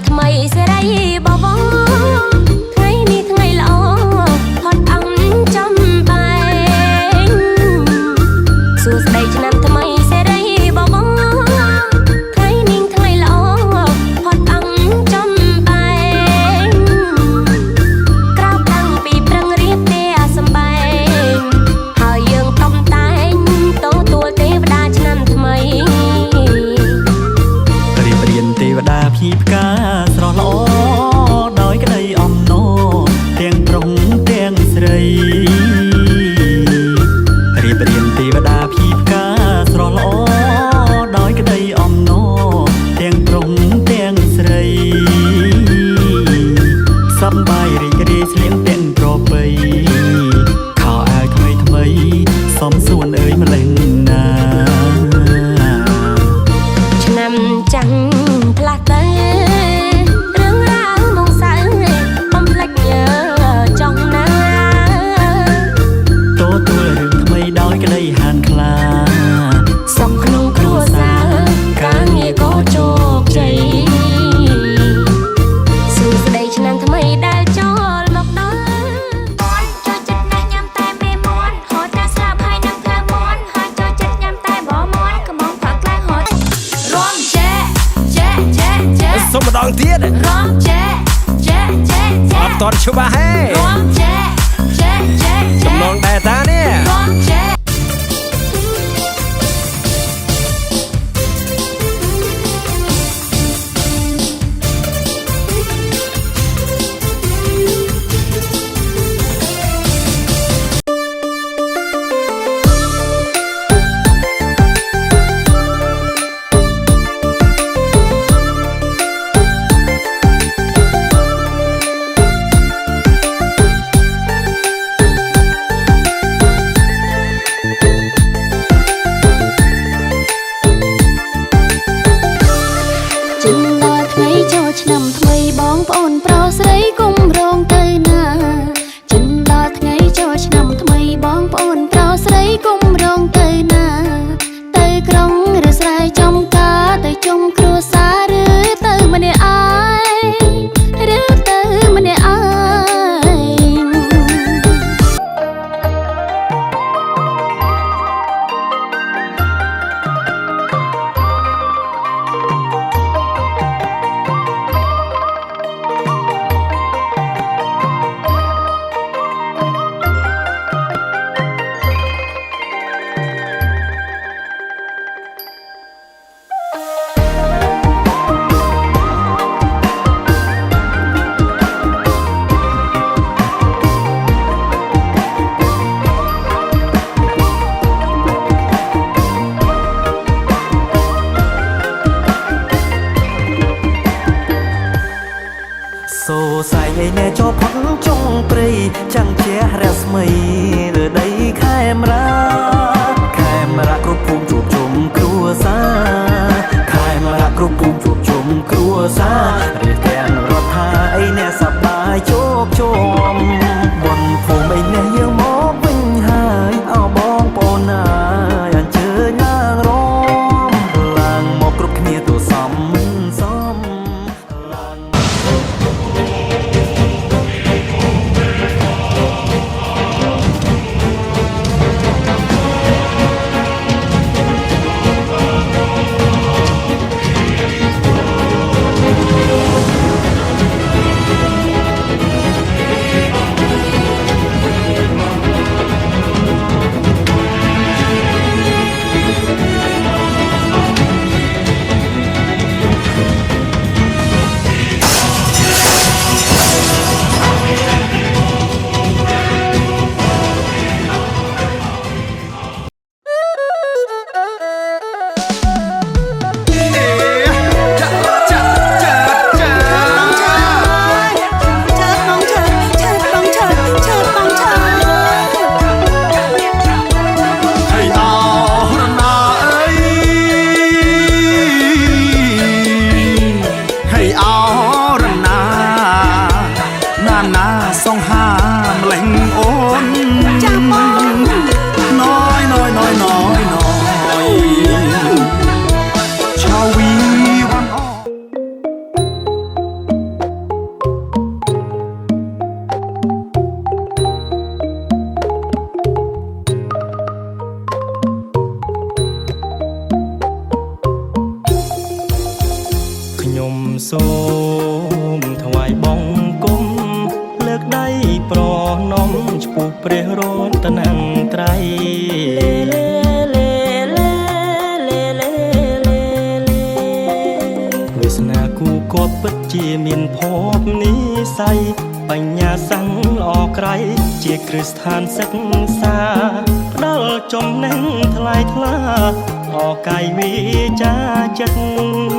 ថ្មីសេរីបវរថ្ងៃនេះថ្ងៃល្អផុតអង្គចំបែងសួស្ដីឆ្នាំថ្មីសេរីបវរថ្ងៃនេះថ្ងៃល្អផុតអង្គចំបែងក្រោកតាំងពីព្រឹងរៀបទេសំបែងហើយយើងតុបតែងទទួលទេវតាឆ្នាំថ្មីរៀបរៀនទេវតាភីផ្កាស្រស់ល្អដោយក្តីអំណរទាំងប្រុងទាំងស្រីរៀបរៀនទេវតាភីផ្កាស្រស់ល្អដោយក្តីអំណរទាំងប្រុងទាំងស្រីសប្បាយរីករាយស្លៀកពាក់ប្រពៃខោអាវថ្មីថ្មីសំសួនអើយម្លេះណាឆ្នាំចាំងផ្លាស់ទៅរឿងរ៉ាវមកសៅបំភ្លេចចង់ណាទទួលរឿងថ្មីដោយក្តីហានខ្លាសុខក្នុងគ្រួសារការងារក៏ជោគជ័យសួស្ដីឆ្នាំថ្មីដែលចូលមកដល់ចូលចិត្តណាស់ញ៉ាំតែមេមាន់ហូតតែស្លាប់ហើយនឹងផ្លូវមាន់ហើយចូលចិត្តញ៉ាំតែបបមាន់កំងផាក់ខ្លាំងហូតរំជែសុំម្ដងទៀតរំជែអត់តន់ឈប់ហេរំជែចំណងដែរតានេះរំជែឆ្នាំថ្មីបងប្អូនប្រុសស្រីគុំរងទៅណាចិនដល់ថ្ងៃចូលឆ្នាំថ្មីបងប្អូនប្រុសស្រីគុំរងទៅណាទៅក្រុងឬស្រែចំការទៅជុំគ្រួសារឬទៅម្នាក់ឯងឬទៅម្នាក់ឯងសូសៃឯណែចូលផុតចុងព្រៃចាំងជះរស្មីលើដីខេមរាគ្រប់ភូមិជួបជុំគ្រួសារខេមរាគ្រប់ភូមិជួបជុំគ្រួសាររៀបទាំងរដ្ឋាអីណែសប្បាយជោគជុំបនភូមិអីណែយើងមកវិញហើយអោបងប្អូនណាអញ្ជើញឡើងរំឡើងមកគ្រប់គ្នាទូសំ នំឈ្មោះព្រះរនតនំត្រៃវាសនាគូគប់ពិតជាមានភពនិស័យបញ្ញាសាំងល្អក្រៃជាគ្រឹះស្ថានសិក្សាផ្ដល់ចំណេញថ្លៃថ្លាអកាយវិចាចិត្ត